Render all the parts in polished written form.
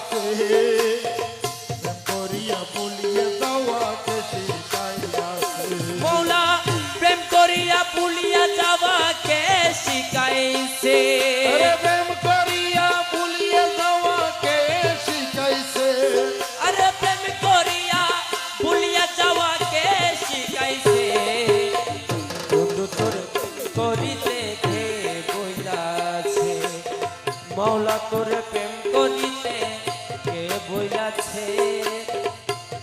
শিখাইয়াছে প্রেম করিয়া ভুলিয়া যাওয়াকে শিখাইয়াছে মৌলা প্রেম করিয়া ভুলিয়া যাওয়াকে শিখাইছে প্রেম করিয়া ভুলিয়া যাওয়াকে শিখাইছে আরে প্রেম করিয়া ভুলিয়া যাওয়াকে শিখাইছে বন্ধু তোর করিতে কে বইলাছে মৌলা তোর প্রেম করিতে কে বইলাছে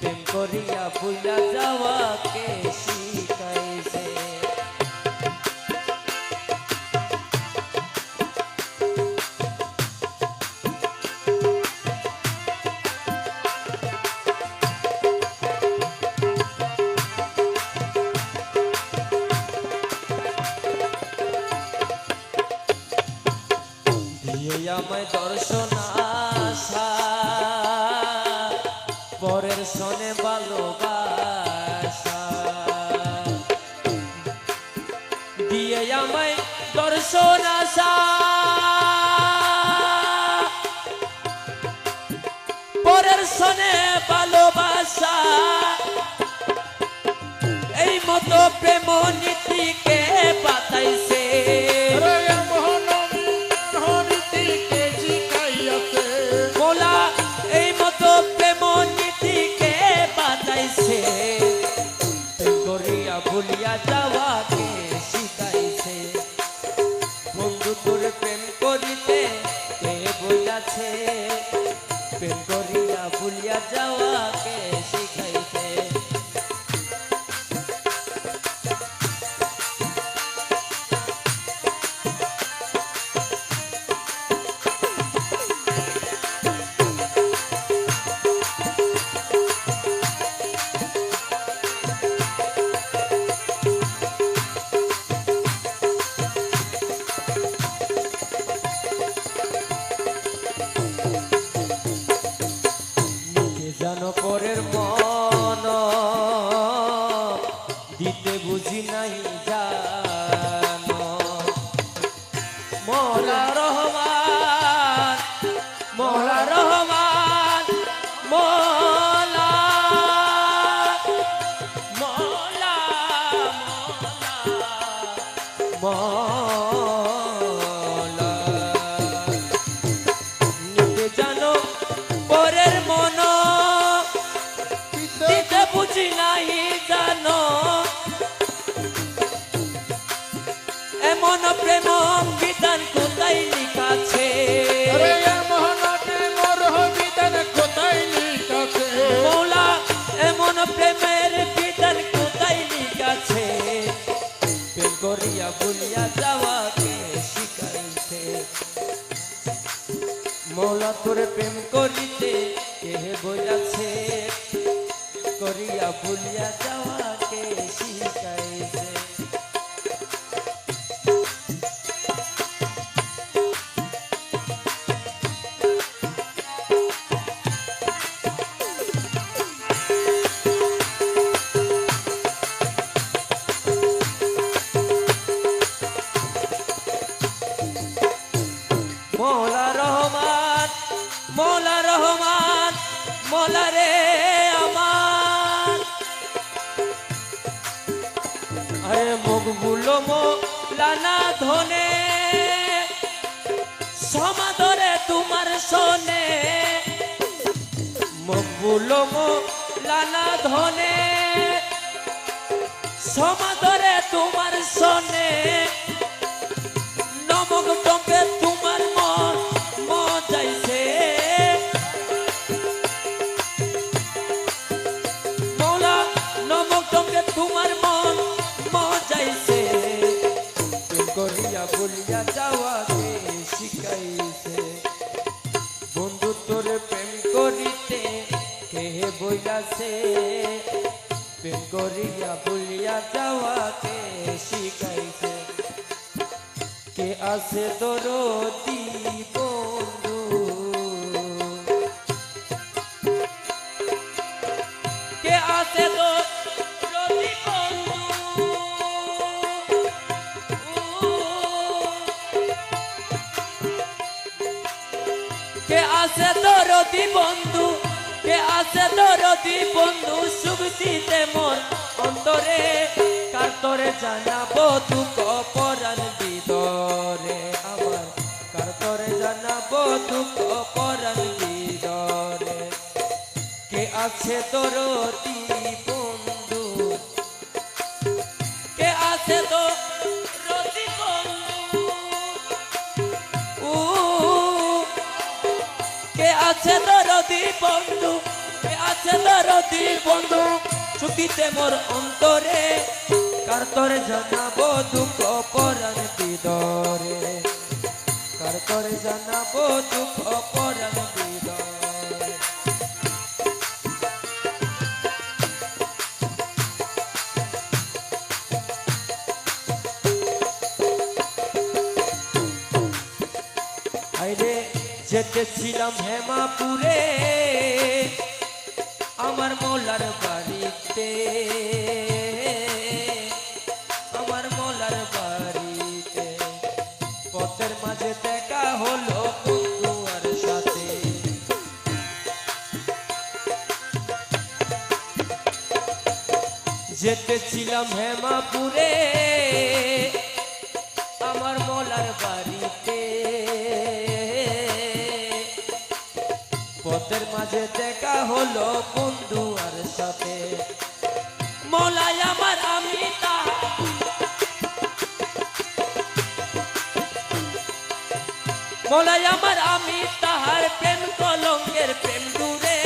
প্রেম করিয়া ভুলিয়া যাওয়াকে শিখাইছে আমায় দর্শন আশা পরের সনে ভালোবাসা দিয়ে আমায় দর্শন আশা পরের সনে ভালোবাসা এই মতো প্রেম নীতিকে বাতাইছে এই মতো প্রেম নীতিকে বাতাইছে প্রেম করিয়া ভুলিয়া যাওয়াকে শিখাইছে বন্ধু তোর প্রেম করিতে কে বইলাছে প্রেম করিয়া ভুলিয়া যাওয়াকে শিখাইছে জানো পরের মন দিতে বুঝি নাই জানো মৌলা রহমান মৌলা রহমান মৌলা মৌলা মৌলা নিতে জানো পরের মন বুঝি নাই জানো এমন প্রেম বিধান কোথায় লিখাছে মৌলা এমন প্রেমের বিধান কোথায় লিখাছে প্রেম করিয়া ভুলিয়া যাওয়াকে শিখাইছে মৌলা তোর প্রেম করিতে কে বইলাছে করিয়া ভুলিয়া যাওয়াকে শিখাইছে মৌলা রহমান মৌলা রহমান মৌলা রে আমার আরে মকবুলো মৌলানা ধনে সমাদরে তোমার সনে মকবুলো মৌলানা ধনে সমাদরে তোমার সনে নমক টম্পে তোমার মন মজাইছে মৌলা নমক টম্পে তোমার মন মজাইছে করিয়া বলিয়া যাওয়াকে শিখাইছে বন্ধু তোর প্রেম করিতে কে বইলাছে প্রেম করিয়া বলিয়া যাওয়াকে শিখাইছে কে আছে দরদি বন্ধু কে আছে দরদি বন্ধু কে আছে দরদি দরদি বন্ধু, কে আছে দরদি বন্ধু, সুখ দিতে মোর অন্তরে, কার তরে জানাবো দুঃখ পরাণ ভিতরে আমার, কার তরে জানাবো দুঃখ পরাণ ভিতরে। কে আছে দরদি বন্ধু, কে আছে দরদি বন্ধু, কে আছে দরদি বন্ধু, কে আছে দরদি বন্ধু, ছুটিতে মোর অন্তরে, কার তরে জানাবো দুঃখ পরাণ ভিতরে, কার তরে জানাবো দুঃখ পরাণ ভিতরে। আইরে যেতেছিলাম হেমাপুরে আমার মোলার বাড়িতে, আমার মোলার বাড়িতে পথের মাঝে দেখা হলো বন্ধুয়ার সাথে। যেতেছিলাম হেমাপুরে আমার মোলার বাড়িতে, পথের মাঝে দেখা হলো বন্ধু আর সাথে। মলাই আমার আমি মলাই আমার আমি তাহার প্রেম কলঙ্কের প্রেম দূরে,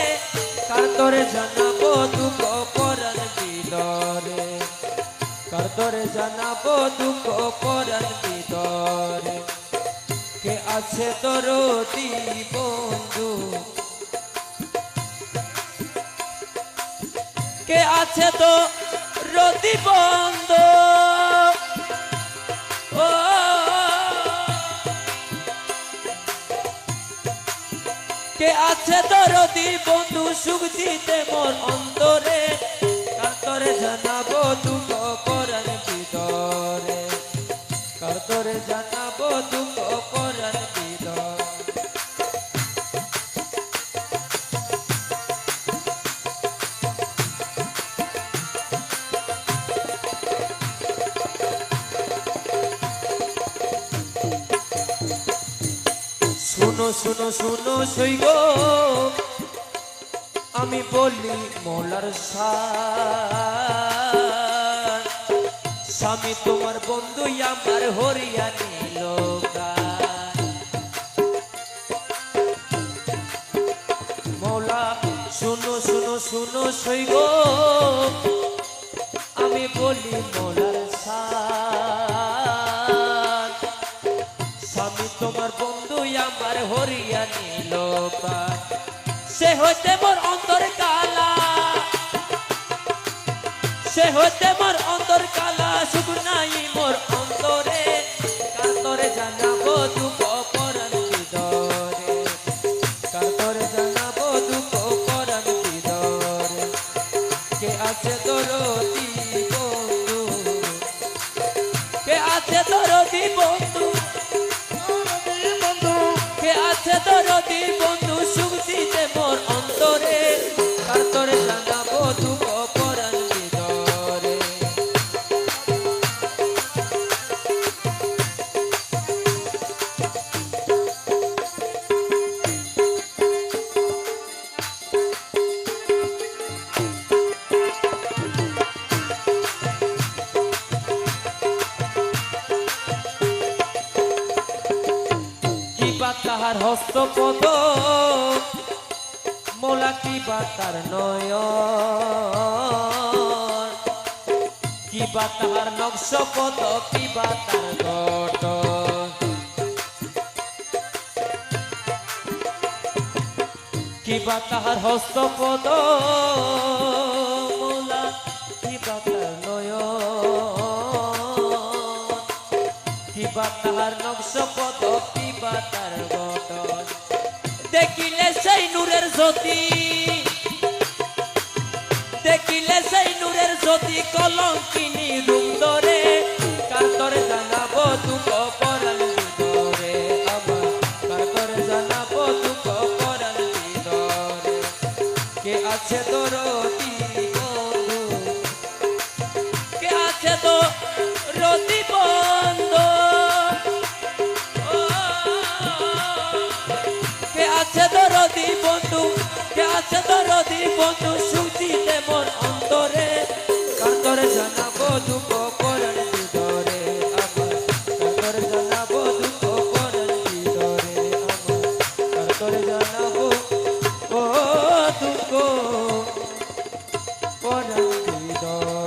কার তরে জানাবো দুঃখ পরাণ ভিতরে, কার তরে জানাবো দুঃখ পরাণ ভিতরে। কে আছে দরদি বন্ধু, কে আছে তো রতি বন্ধু, ও কে আছে তো রতি বন্ধু, সুখ দিতে মোর অন্তরে, কার তরে জানাবো দুঃখ পরাণ ভিতরে, কার তরে জানাবো দুঃখ পরাণ ভিতরে। শুনো শুনো শুনো সই গো, আমি বলি মোলার সার, স্বামী তোমার বন্ধু আমার হরিয়ানি লোকা। মৌলা শুনো শুনো শুনো সই গো, আমি বলি মোলার সার, স্বামী তোমার বন্ধু আমার হরিয়ানি লোকা। সে হইতে মোর অন্তর কালা, সে হইতে মোর অন্তর কালা, সুখ নাই মোর অন্তরে, কার তরে জানাবো দুঃখ পরাণ ভিতরে, কার তরে জানাবো দুঃখ পরাণ ভিতরে। কে আছে দরদি বন্ধু, কে আছে দরদি বন্ধু, কে আছে দরদি বন্ধু, সুখ দিতে মোর অন্তরে, কার তরে জানাবো দুঃখ পরাণ ভিতরে। কিবা তাহার হস্তপদ, মোলা কিবা তার নয়ন, কিবা তাহার নকশপদ, কিবা তার গঠন। কিবা তাহার হস্তপদ, মোলা কিবা তার নয়ন, কিবা তাহার নকশপদ, কিবা তার গঠন। দেখিলে সেই নূরের জ্যোতি, দেখিলে সেই নূরের জ্যোতি, কলঙ্কিনী রূপ ধরে, কার তরে জানাবো দুঃখ পরাণ ভিতরে আমার, কার তরে জানাবো দুঃখ পরাণ ভিতরে। আছে দরদি বন্ধু, কে আছে দরদি বন্ধু, ও, কে আছে দরদি বন্ধু, কে আছে দরদি বন্ধু, সুখ দিতে মোর অন্তরে, কার তরে জানাবো দুঃখ পরাণ ভিতরে আমার, কার তরে জানাবো দুঃখ পরাণ ভিতরে আমার, কার তরে জানাবো ও দুঃখ পরাণ ভিতরে।